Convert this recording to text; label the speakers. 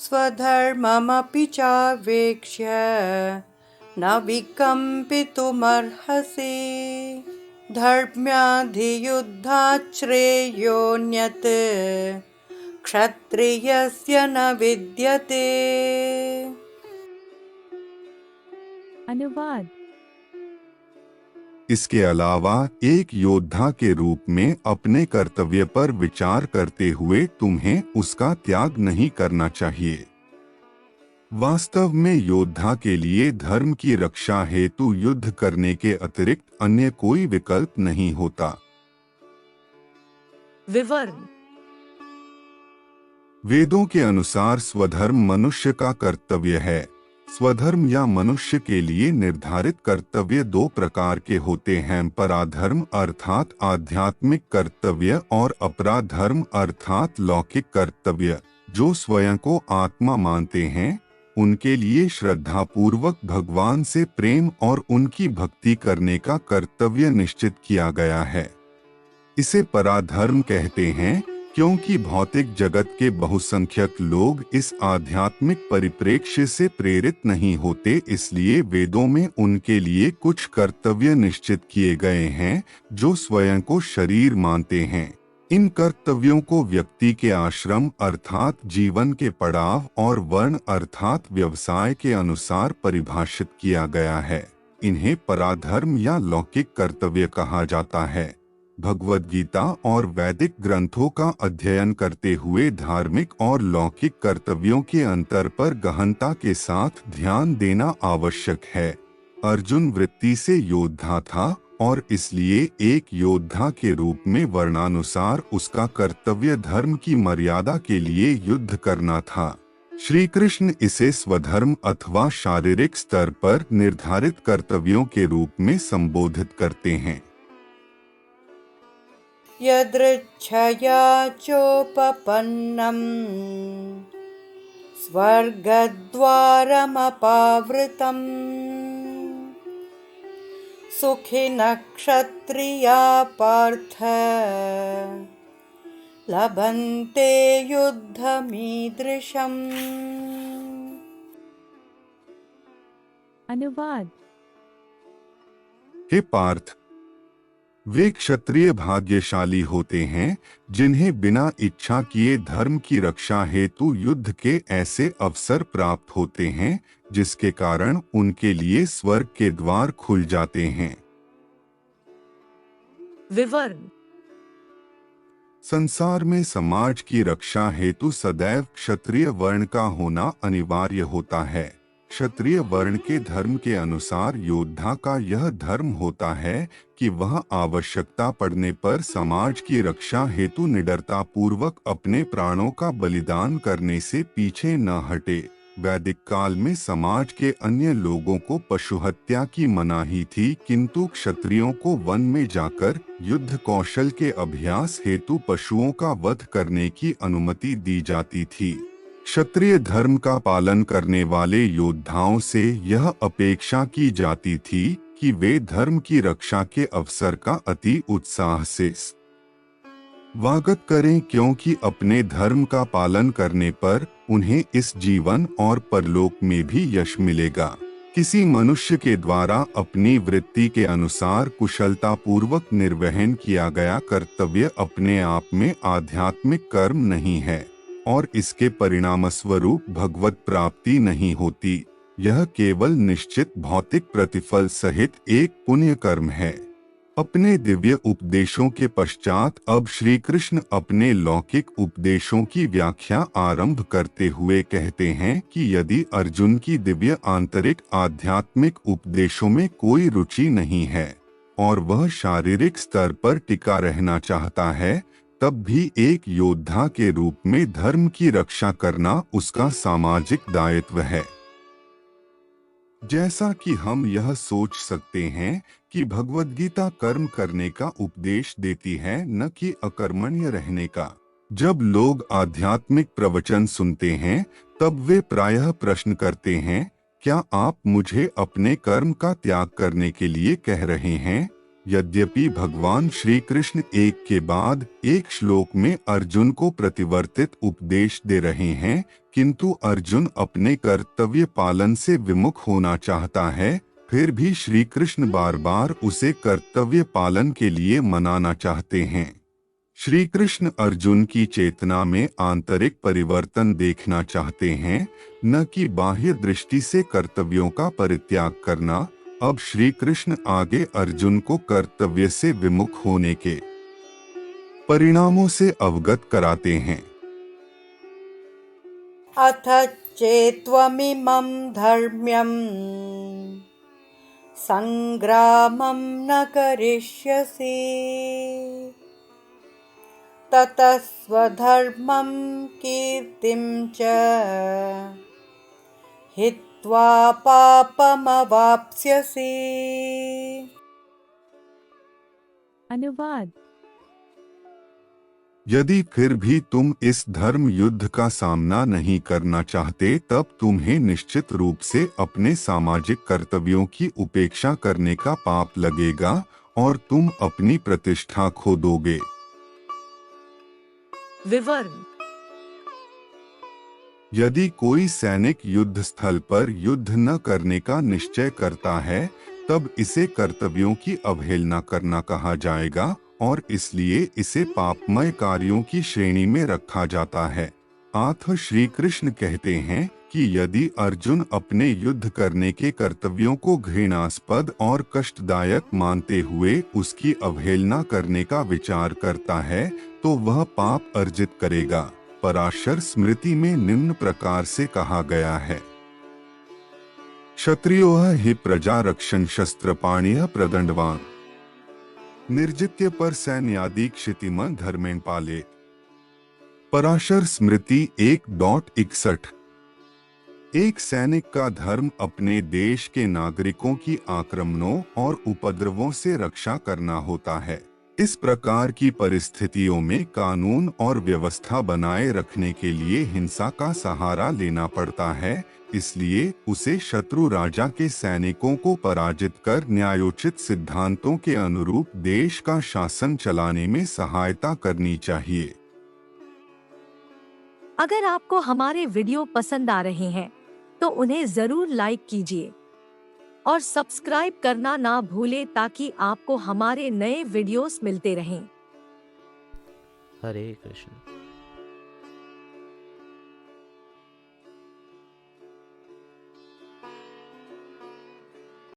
Speaker 1: स्वधर्ममपि चावेक्ष्य न विकम्पितुमर्हसि। धर्म्याधियुद्धात् श्रेयोऽन्यत् क्षत्रियस्य न विद्यते।
Speaker 2: अनुवाद।
Speaker 3: इसके अलावा एक योद्धा के रूप में अपने कर्तव्य पर विचार करते हुए तुम्हें उसका त्याग नहीं करना चाहिए। वास्तव में योद्धा के लिए धर्म की रक्षा हेतु युद्ध करने के अतिरिक्त अन्य कोई विकल्प नहीं होता।
Speaker 2: विवरण।
Speaker 3: वेदों के अनुसार स्वधर्म मनुष्य का कर्तव्य है। स्वधर्म या मनुष्य के लिए निर्धारित कर्तव्य दो प्रकार के होते हैं, पराधर्म अर्थात आध्यात्मिक कर्तव्य और अपराधर्म अर्थात लौकिक कर्तव्य। जो स्वयं को आत्मा मानते हैं उनके लिए श्रद्धा पूर्वक भगवान से प्रेम और उनकी भक्ति करने का कर्तव्य निश्चित किया गया है। इसे पराधर्म कहते हैं क्योंकि भौतिक जगत के बहुसंख्यक लोग इस आध्यात्मिक परिप्रेक्ष्य से प्रेरित नहीं होते, इसलिए वेदों में उनके लिए कुछ कर्तव्य निश्चित किए गए हैं जो स्वयं को शरीर मानते हैं। इन कर्तव्यों को व्यक्ति के आश्रम अर्थात जीवन के पड़ाव और वर्ण अर्थात व्यवसाय के अनुसार परिभाषित किया गया है। इन्हें पराधर्म या लौकिक कर्तव्य कहा जाता है। भगवद गीता और वैदिक ग्रंथों का अध्ययन करते हुए धार्मिक और लौकिक कर्तव्यों के अंतर पर गहनता के साथ ध्यान देना आवश्यक है। अर्जुन वृत्ति से योद्धा था और इसलिए एक योद्धा के रूप में वर्णानुसार उसका कर्तव्य धर्म की मर्यादा के लिए युद्ध करना था। श्री कृष्ण इसे स्वधर्म अथवा शारीरिक स्तर पर निर्धारित कर्तव्यों के रूप में संबोधित करते हैं।
Speaker 1: यदृच्छया चोपपन्नम् स्वर्गद्वारमपावृतम् सुखिनः क्षत्रिया पार्थ लभन्ते युद्धमीदृशम्।
Speaker 2: अनुवाद।
Speaker 3: हे पार्थ, वे क्षत्रिय भाग्यशाली होते हैं जिन्हें बिना इच्छा किए धर्म की रक्षा हेतु युद्ध के ऐसे अवसर प्राप्त होते हैं जिसके कारण उनके लिए स्वर्ग के द्वार खुल जाते हैं।
Speaker 2: विवरण।
Speaker 3: संसार में समाज की रक्षा हेतु सदैव क्षत्रिय वर्ण का होना अनिवार्य होता है। क्षत्रिय वर्ण के धर्म के अनुसार योद्धा का यह धर्म होता है कि वह आवश्यकता पड़ने पर समाज की रक्षा हेतु निडरता पूर्वक अपने प्राणों का बलिदान करने से पीछे न हटे। वैदिक काल में समाज के अन्य लोगों को पशु हत्या की मनाही थी, किंतु क्षत्रियों को वन में जाकर युद्ध कौशल के अभ्यास हेतु पशुओं का वध करने की अनुमति दी जाती थी। क्षत्रिय धर्म का पालन करने वाले योद्धाओं से यह अपेक्षा की जाती थी कि वे धर्म की रक्षा के अवसर का अति उत्साह से स्वागत करें, क्योंकि अपने धर्म का पालन करने पर उन्हें इस जीवन और परलोक में भी यश मिलेगा। किसी मनुष्य के द्वारा अपनी वृत्ति के अनुसार कुशलता पूर्वक निर्वहन किया गया कर्तव्य अपने आप में आध्यात्मिक कर्म नहीं है और इसके परिणामस्वरूप भगवत प्राप्ति नहीं होती। यह केवल निश्चित भौतिक प्रतिफल सहित एक पुण्य कर्म है। अपने दिव्य उपदेशों के पश्चात अब श्री कृष्ण अपने लौकिक उपदेशों की व्याख्या आरंभ करते हुए कहते हैं कि यदि अर्जुन की दिव्य आंतरिक आध्यात्मिक उपदेशों में कोई रुचि नहीं है और वह शारीरिक स्तर पर टिका रहना चाहता है, तब भी एक योद्धा के रूप में धर्म की रक्षा करना उसका सामाजिक दायित्व है। जैसा कि हम यह सोच सकते हैं कि भगवद गीता कर्म करने का उपदेश देती है, न कि अकर्मण्य रहने का। जब लोग आध्यात्मिक प्रवचन सुनते हैं तब वे प्रायः प्रश्न करते हैं, क्या आप मुझे अपने कर्म का त्याग करने के लिए कह रहे हैं? यद्यपि भगवान श्री कृष्ण एक के बाद एक श्लोक में अर्जुन को प्रतिवर्तित उपदेश दे रहे हैं, किंतु अर्जुन अपने कर्तव्य पालन से विमुख होना चाहता है। फिर भी श्री कृष्ण बार बार उसे कर्तव्य पालन के लिए मनाना चाहते हैं। श्री कृष्ण अर्जुन की चेतना में आंतरिक परिवर्तन देखना चाहते हैं, न कि बाह्य दृष्टि से कर्तव्यों का परित्याग करना। अब श्री कृष्ण आगे अर्जुन को कर्तव्य से विमुख होने के परिणामों से अवगत कराते हैं।
Speaker 1: अथ चेत्त्वमिमं धर्म्यं संग्रामं न करिष्यसि ततः स्वधर्मं कीर्तिं च हित्वा पापमवाप्स्यसि।
Speaker 2: अनुवाद।
Speaker 3: यदि फिर भी तुम इस धर्म युद्ध का सामना नहीं करना चाहते, तब तुम्हें निश्चित रूप से अपने सामाजिक कर्तव्यों की उपेक्षा करने का पाप लगेगा और तुम अपनी प्रतिष्ठा खो दोगे।
Speaker 2: विवरण।
Speaker 3: यदि कोई सैनिक युद्ध स्थल पर युद्ध न करने का निश्चय करता है, तब इसे कर्तव्यों की अवहेलना करना कहा जाएगा और इसलिए इसे पापमय कार्यों की श्रेणी में रखा जाता है। आथ श्री कृष्ण कहते हैं कि यदि अर्जुन अपने युद्ध करने के कर्तव्यों को घृणास्पद और कष्टदायक मानते हुए उसकी अवहेलना करने का विचार करता है, तो वह पाप अर्जित करेगा। पराशर स्मृति में निम्न प्रकार से कहा गया है, क्षत्रियो हि प्रजा रक्षण शस्त्रपाणिः प्रदंडवान निर्जित्य पर सैन्यादि क्षितिमन धर्मेण पाले। पराशर स्मृति 1.61। एक सैनिक का धर्म अपने देश के नागरिकों की आक्रमणों और उपद्रवों से रक्षा करना होता है। इस प्रकार की परिस्थितियों में कानून और व्यवस्था बनाए रखने के लिए हिंसा का सहारा लेना पड़ता है। इसलिए उसे शत्रु राजा के सैनिकों को पराजित कर न्यायोचित सिद्धांतों के अनुरूप देश का शासन चलाने में सहायता करनी चाहिए।
Speaker 2: अगर आपको हमारे वीडियो पसंद आ रहे हैं तो उन्हें जरूर लाइक कीजिए और सब्सक्राइब करना ना भूलें ताकि आपको हमारे नए वीडियोस मिलते रहें।
Speaker 4: हरे कृष्ण।